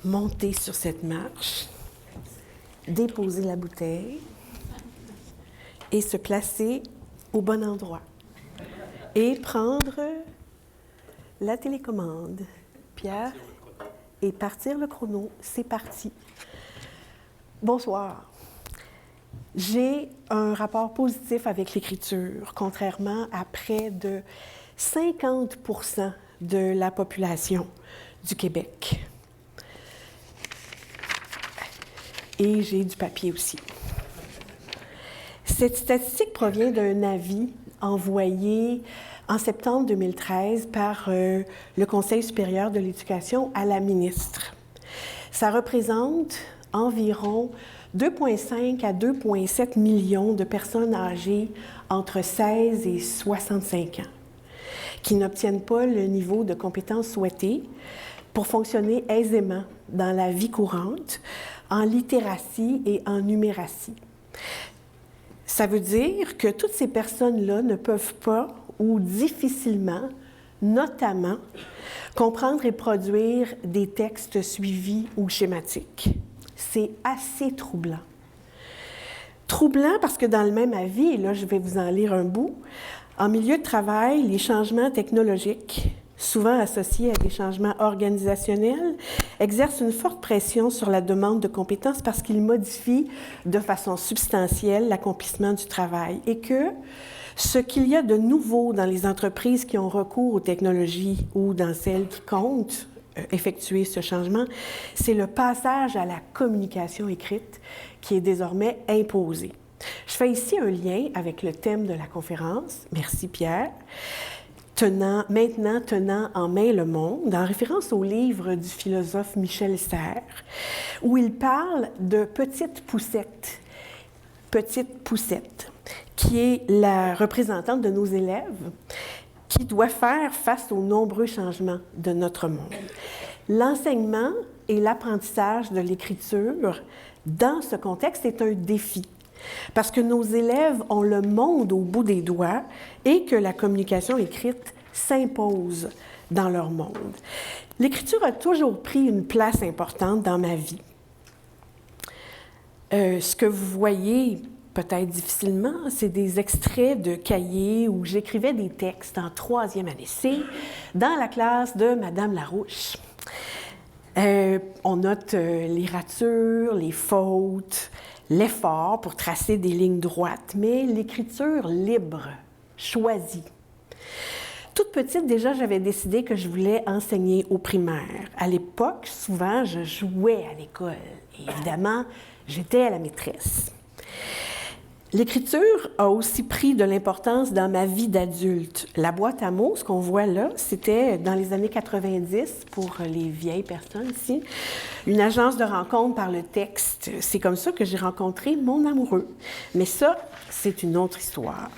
monter sur cette marche, déposer la bouteille et se placer au bon endroit. Et prendre la télécommande. Pierre, et partir le chrono. C'est parti. Bonsoir. J'ai un rapport positif avec l'écriture, contrairement à près de 50% de la population du Québec. Et j'ai du papier aussi. Cette statistique provient d'un avis envoyé en septembre 2013 par le Conseil supérieur de l'éducation à la ministre. Ça représente environ 2,5 à 2,7 millions de personnes âgées entre 16 et 65 ans qui n'obtiennent pas le niveau de compétence souhaité pour fonctionner aisément dans la vie courante, en littératie et en numératie. Ça veut dire que toutes ces personnes-là ne peuvent pas ou difficilement, notamment, comprendre et produire des textes suivis ou schématiques. C'est assez troublant. Troublant parce que dans le même avis, et là je vais vous en lire un bout, en milieu de travail, les changements technologiques, souvent associés à des changements organisationnels, exercent une forte pression sur la demande de compétences parce qu'ils modifient de façon substantielle l'accomplissement du travail et que ce qu'il y a de nouveau dans les entreprises qui ont recours aux technologies ou dans celles qui comptent effectuer ce changement, c'est le passage à la communication écrite qui est désormais imposé. Je fais ici un lien avec le thème de la conférence. Merci Pierre. Tenant en main le monde, en référence au livre du philosophe Michel Serres, où il parle de Petite Poucette, qui est la représentante de nos élèves, qui doit faire face aux nombreux changements de notre monde. L'enseignement et l'apprentissage de l'écriture, dans ce contexte, est un défi. Parce que nos élèves ont le monde au bout des doigts et que la communication écrite s'impose dans leur monde. L'écriture a toujours pris une place importante dans ma vie. Ce que vous voyez peut-être difficilement, c'est des extraits de cahiers où j'écrivais des textes en 3e année C dans la classe de Madame Larouche. On note les ratures, les fautes, l'effort pour tracer des lignes droites, mais l'écriture libre, choisie. Toute petite, déjà, j'avais décidé que je voulais enseigner au primaire. À l'époque, souvent, je jouais à l'école. Et évidemment, j'étais la maîtresse. L'écriture a aussi pris de l'importance dans ma vie d'adulte. La boîte à mots, ce qu'on voit là, c'était dans les années 90, pour les vieilles personnes ici, une agence de rencontre par le texte. C'est comme ça que j'ai rencontré mon amoureux. Mais ça, c'est une autre histoire.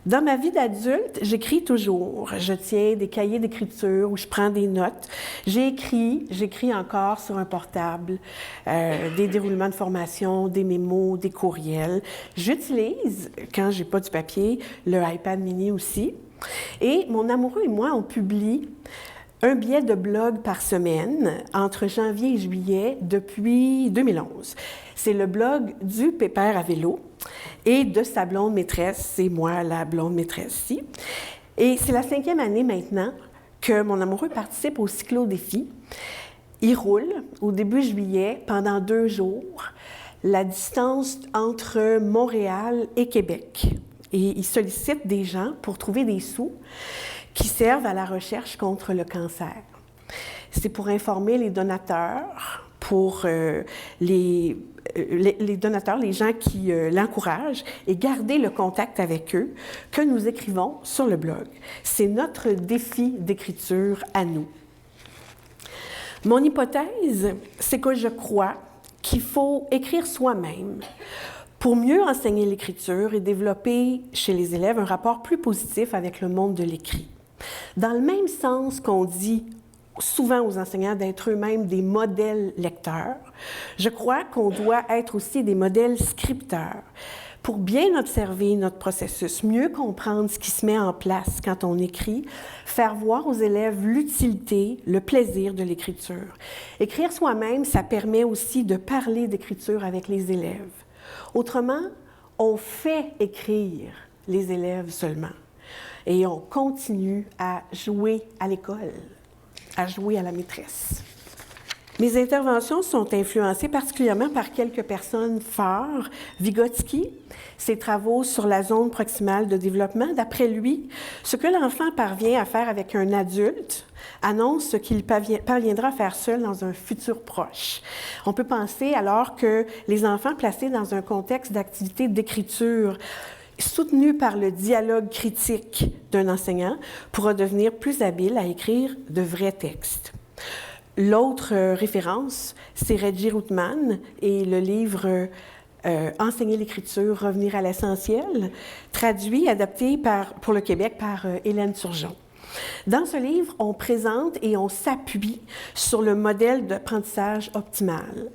Dans ma vie d'adulte, j'écris toujours. Je tiens des cahiers d'écriture où je prends des notes. J'écris encore sur un portable, des déroulements de formation, des mémos, des courriels. J'utilise, quand j'ai pas du papier, le iPad mini aussi. Et mon amoureux et moi, on publie un billet de blog par semaine entre janvier et juillet depuis 2011. C'est le blog du Pépère à vélo et de sa blonde maîtresse, c'est moi la blonde maîtresse ici. Et c'est la 5e année maintenant que mon amoureux participe au cyclo-défi. Il roule au début juillet pendant 2 jours la distance entre Montréal et Québec. Et il sollicite des gens pour trouver des sous qui servent à la recherche contre le cancer. C'est pour informer les donateurs, pour les donateurs, les gens qui l'encouragent, et garder le contact avec eux, que nous écrivons sur le blog. C'est notre défi d'écriture à nous. Mon hypothèse, c'est que je crois qu'il faut écrire soi-même pour mieux enseigner l'écriture et développer chez les élèves un rapport plus positif avec le monde de l'écrit. Dans le même sens qu'on dit souvent aux enseignants d'être eux-mêmes des modèles lecteurs, je crois qu'on doit être aussi des modèles scripteurs pour bien observer notre processus, mieux comprendre ce qui se met en place quand on écrit, faire voir aux élèves l'utilité, le plaisir de l'écriture. Écrire soi-même, ça permet aussi de parler d'écriture avec les élèves. Autrement, on fait écrire les élèves seulement et on continue à jouer à l'école, à jouer à la maîtresse. Mes interventions sont influencées particulièrement par quelques personnes phares. Vygotsky, ses travaux sur la zone proximale de développement. D'après lui, ce que l'enfant parvient à faire avec un adulte annonce ce qu'il parviendra à faire seul dans un futur proche. On peut penser alors que les enfants placés dans un contexte d'activité d'écriture soutenu par le dialogue critique d'un enseignant pourra devenir plus habile à écrire de vrais textes. L'autre référence, c'est Reggie Rootman et le livre Enseigner l'écriture, revenir à l'essentiel, traduit, adapté pour le Québec par Hélène Turgeon. Dans ce livre, on présente et on s'appuie sur le modèle d'apprentissage optimal.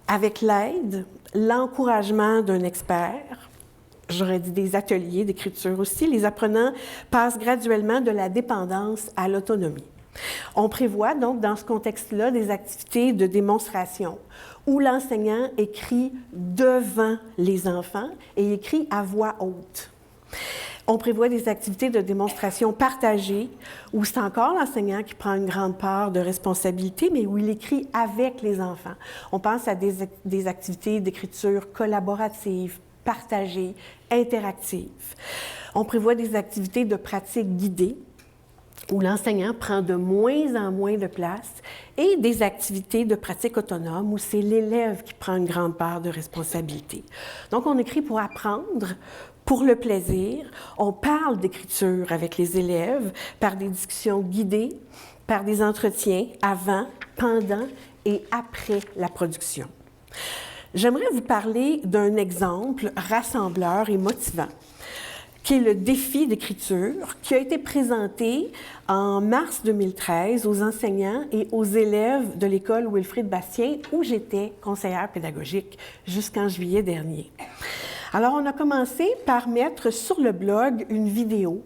Avec l'aide, l'encouragement d'un expert, j'aurais dit des ateliers d'écriture aussi, les apprenants passent graduellement de la dépendance à l'autonomie. On prévoit donc dans ce contexte-là des activités de démonstration où l'enseignant écrit devant les enfants et écrit à voix haute. On prévoit des activités de démonstration partagées où c'est encore l'enseignant qui prend une grande part de responsabilité, mais où il écrit avec les enfants. On pense à des activités d'écriture collaborative, partagées, interactives. On prévoit des activités de pratique guidée où l'enseignant prend de moins en moins de place, et des activités de pratique autonome où c'est l'élève qui prend une grande part de responsabilité. Donc, on écrit pour apprendre, pour le plaisir. On parle d'écriture avec les élèves par des discussions guidées, par des entretiens avant, pendant et après la production. J'aimerais vous parler d'un exemple rassembleur et motivant, qui est le défi d'écriture, qui a été présenté en mars 2013 aux enseignants et aux élèves de l'école Wilfrid Bastien, où j'étais conseillère pédagogique jusqu'en juillet dernier. Alors, on a commencé par mettre sur le blog une vidéo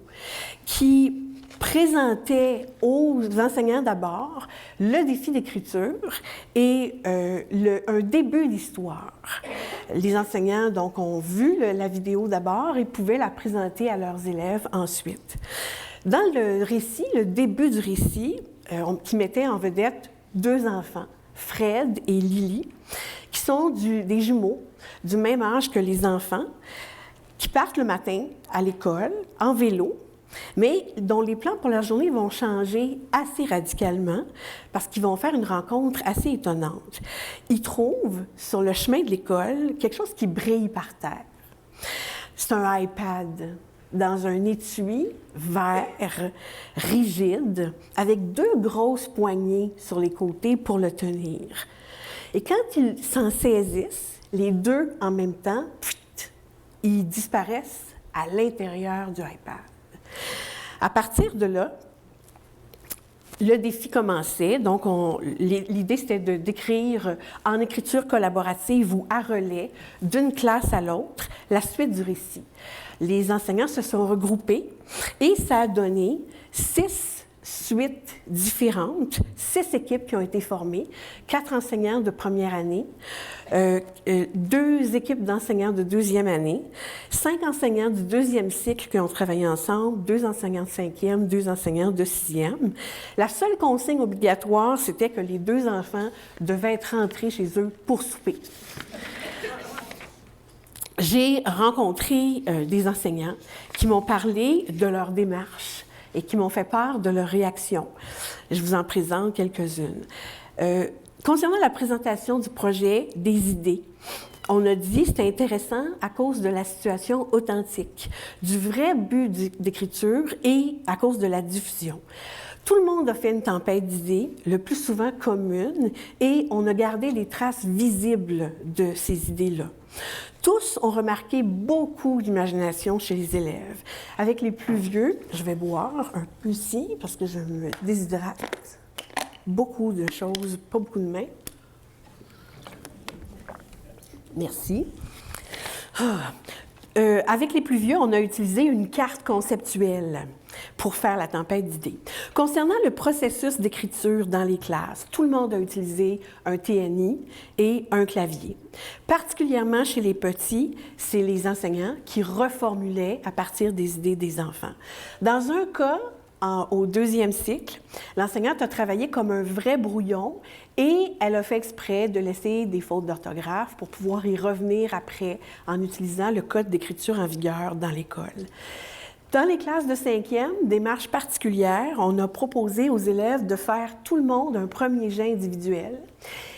qui présentait aux enseignants d'abord le défi d'écriture et un début d'histoire. Les enseignants, donc, ont vu la vidéo d'abord et pouvaient la présenter à leurs élèves ensuite. Dans le récit, le début du récit, qui mettait en vedette deux enfants, Fred et Lily, qui sont des jumeaux du même âge que les enfants, qui partent le matin à l'école en vélo, mais dont les plans pour leur journée vont changer assez radicalement parce qu'ils vont faire une rencontre assez étonnante. Ils trouvent sur le chemin de l'école quelque chose qui brille par terre. C'est un iPad dans un étui vert, rigide, avec deux grosses poignées sur les côtés pour le tenir. Et quand ils s'en saisissent, les deux en même temps, ils disparaissent à l'intérieur du iPad. À partir de là, le défi commençait. Donc, l'idée, c'était de décrire en écriture collaborative ou à relais, d'une classe à l'autre, la suite du récit. Les enseignants se sont regroupés et ça a donné 6 suites différentes, 6 équipes qui ont été formées, 4 enseignants de première année, 2 équipes d'enseignants de deuxième année, 5 enseignants du deuxième cycle qui ont travaillé ensemble, 2 enseignants de cinquième, 2 enseignants de sixième. La seule consigne obligatoire, c'était que les 2 enfants devaient être rentrés chez eux pour souper. J'ai rencontré des enseignants qui m'ont parlé de leur démarche et qui m'ont fait part de leurs réactions. Je vous en présente quelques-unes. Concernant la présentation du projet, des idées, on a dit que c'était intéressant à cause de la situation authentique, du vrai but d'écriture et à cause de la diffusion. Tout le monde a fait une tempête d'idées, le plus souvent communes, et on a gardé des traces visibles de ces idées-là. Tous ont remarqué beaucoup d'imagination chez les élèves. Avec les plus vieux, je vais boire un peu ici parce que je me déshydrate. Beaucoup de choses, pas beaucoup de mains. Merci. Avec les plus vieux, on a utilisé une carte conceptuelle pour faire la tempête d'idées. Concernant le processus d'écriture dans les classes, tout le monde a utilisé un TNI et un clavier. Particulièrement chez les petits, c'est les enseignants qui reformulaient à partir des idées des enfants. Dans un cas, au deuxième cycle, l'enseignante a travaillé comme un vrai brouillon et elle a fait exprès de laisser des fautes d'orthographe pour pouvoir y revenir après en utilisant le code d'écriture en vigueur dans l'école. Dans les classes de 5e, démarche particulière, on a proposé aux élèves de faire tout le monde un premier jet individuel.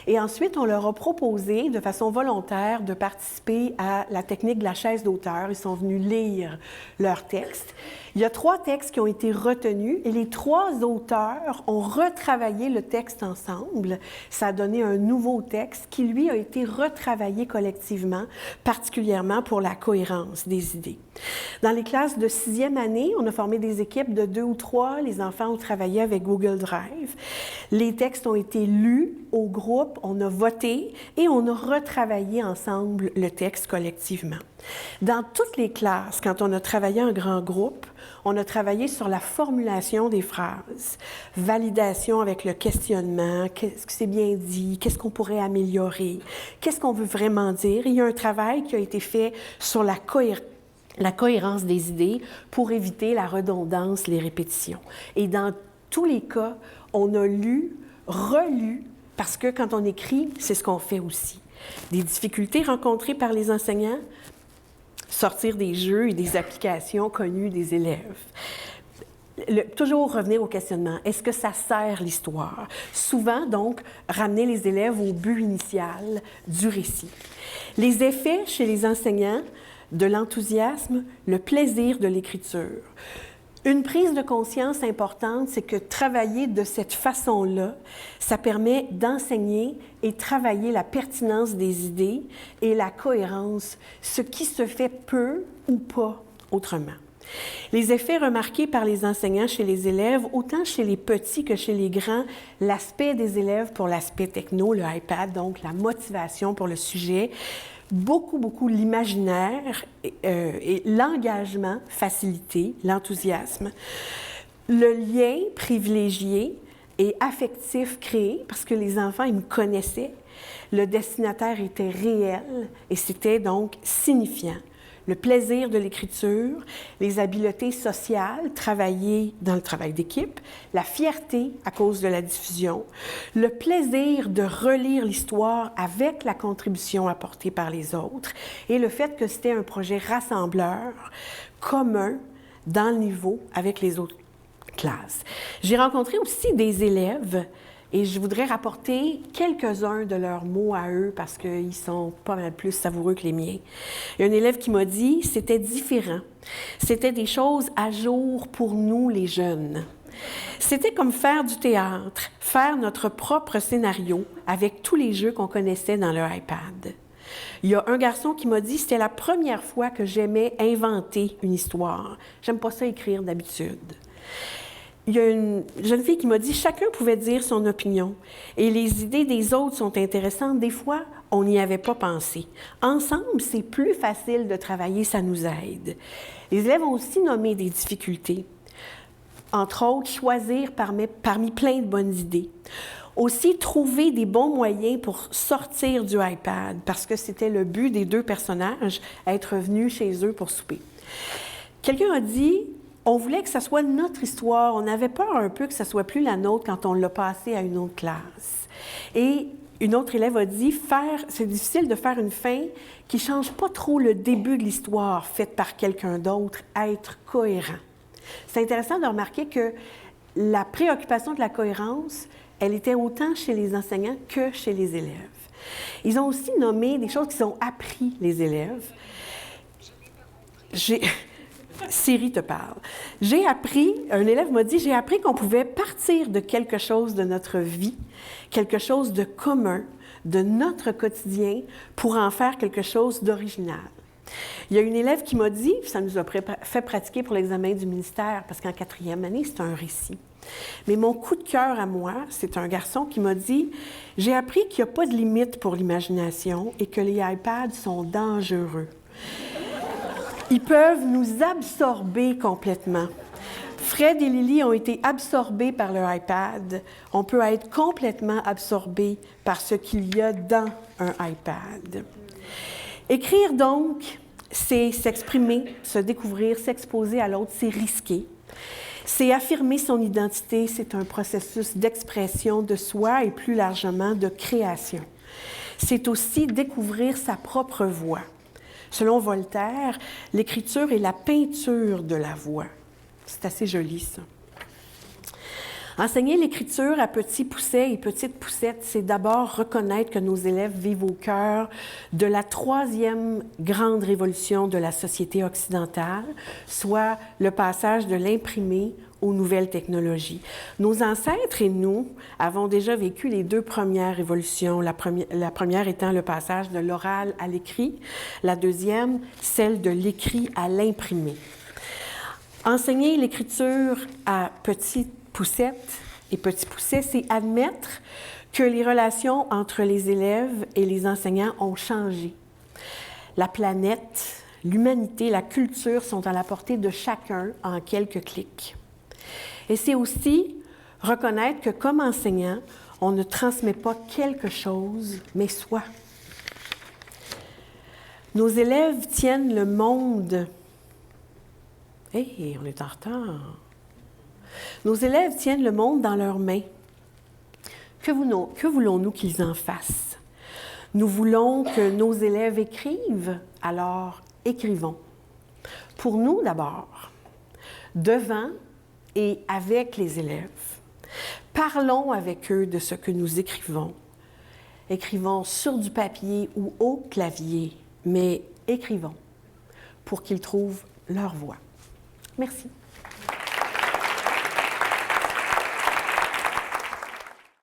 Et ensuite, on leur a proposé de façon volontaire de participer à la technique de la chaise d'auteur. Ils sont venus lire leurs textes. Il y a 3 textes qui ont été retenus et les 3 auteurs ont retravaillé le texte ensemble. Ça a donné un nouveau texte qui, lui, a été retravaillé collectivement, particulièrement pour la cohérence des idées. Dans les classes de 6e année, on a formé des équipes de 2 ou 3. Les enfants ont travaillé avec Google Drive. Les textes ont été lus au groupe, on a voté et on a retravaillé ensemble le texte collectivement. Dans toutes les classes, quand on a travaillé en grand groupe, on a travaillé sur la formulation des phrases, validation avec le questionnement, qu'est-ce que c'est bien dit, qu'est-ce qu'on pourrait améliorer, qu'est-ce qu'on veut vraiment dire. Il y a un travail qui a été fait sur la cohérence des idées pour éviter la redondance, les répétitions. Et dans tous les cas, on a lu, relu, parce que quand on écrit, c'est ce qu'on fait aussi. Des difficultés rencontrées par les enseignants, sortir des jeux et des applications connues des élèves. Toujours revenir au questionnement. Est-ce que ça sert l'histoire? Souvent, donc, ramener les élèves au but initial du récit. Les effets chez les enseignants de l'enthousiasme, le plaisir de l'écriture. Une prise de conscience importante, c'est que travailler de cette façon-là, ça permet d'enseigner et travailler la pertinence des idées et la cohérence, ce qui se fait peu ou pas autrement. Les effets remarqués par les enseignants chez les élèves, autant chez les petits que chez les grands, l'aspect des élèves pour l'aspect techno, le iPad, donc la motivation pour le sujet, beaucoup l'imaginaire et l'engagement facilité, l'enthousiasme, le lien privilégié et affectif créé, parce que les enfants, ils me connaissaient, le destinataire était réel et c'était donc signifiant. Le plaisir de l'écriture, les habiletés sociales travaillées dans le travail d'équipe, la fierté à cause de la diffusion, le plaisir de relire l'histoire avec la contribution apportée par les autres et le fait que c'était un projet rassembleur commun dans le niveau avec les autres classes. J'ai rencontré aussi des élèves et je voudrais rapporter quelques-uns de leurs mots à eux parce qu'ils sont pas mal plus savoureux que les miens. Il y a un élève qui m'a dit « c'était différent. C'était des choses à jour pour nous, les jeunes. C'était comme faire du théâtre, faire notre propre scénario avec tous les jeux qu'on connaissait dans le iPad. » Il y a un garçon qui m'a dit « c'était la première fois que j'aimais inventer une histoire. J'aime pas ça écrire d'habitude. » Il y a une jeune fille qui m'a dit « chacun pouvait dire son opinion et les idées des autres sont intéressantes. Des fois, on n'y avait pas pensé. Ensemble, c'est plus facile de travailler, ça nous aide. » Les élèves ont aussi nommé des difficultés. Entre autres, choisir parmi plein de bonnes idées. Aussi, trouver des bons moyens pour sortir du iPad, parce que c'était le but des 2 personnages, être venus chez eux pour souper. Quelqu'un a dit « on voulait que ça soit notre histoire, on avait peur un peu que ça soit plus la nôtre quand on l'a passée à une autre classe. » Et une autre élève a dit « c'est difficile de faire une fin qui ne change pas trop le début de l'histoire faite par quelqu'un d'autre, être cohérent. » C'est intéressant de remarquer que la préoccupation de la cohérence, elle était autant chez les enseignants que chez les élèves. Ils ont aussi nommé des choses qu'ils ont appris, les élèves. Siri te parle. Un élève m'a dit, j'ai appris qu'on pouvait partir de quelque chose de notre vie, quelque chose de commun, de notre quotidien, pour en faire quelque chose d'original. Il y a une élève qui m'a dit, ça nous a fait pratiquer pour l'examen du ministère, parce qu'en 4e année, c'est un récit. Mais mon coup de cœur à moi, c'est un garçon qui m'a dit « J'ai appris qu'il n'y a pas de limite pour l'imagination et que les iPads sont dangereux. » Ils peuvent nous absorber complètement. Fred et Lily ont été absorbés par leur iPad. On peut être complètement absorbé par ce qu'il y a dans un iPad. Écrire donc, c'est s'exprimer, se découvrir, s'exposer à l'autre, c'est risqué. C'est affirmer son identité, c'est un processus d'expression de soi et plus largement de création. C'est aussi découvrir sa propre voix. Selon Voltaire, l'écriture est la peinture de la voix. C'est assez joli, ça. Enseigner l'écriture à petits poussets et petites poussettes, c'est d'abord reconnaître que nos élèves vivent au cœur de la troisième grande révolution de la société occidentale, soit le passage de l'imprimé aux nouvelles technologies. Nos ancêtres et nous avons déjà vécu les deux premières révolutions, la première étant le passage de l'oral à l'écrit, la deuxième, celle de l'écrit à l'imprimé. Enseigner l'écriture à petites poussettes et petits poussets, c'est admettre que les relations entre les élèves et les enseignants ont changé. La planète, l'humanité, la culture sont à la portée de chacun en quelques clics. Et c'est aussi reconnaître que comme enseignant, on ne transmet pas quelque chose, mais soi. Nos élèves tiennent le monde. Hey, on est en retard. Nos élèves tiennent le monde dans leurs mains. Que voulons-nous qu'ils en fassent? Nous voulons que nos élèves écrivent, alors écrivons. Pour nous d'abord, devant et avec les élèves. Parlons avec eux de ce que nous écrivons. Écrivons sur du papier ou au clavier, mais écrivons pour qu'ils trouvent leur voix. Merci.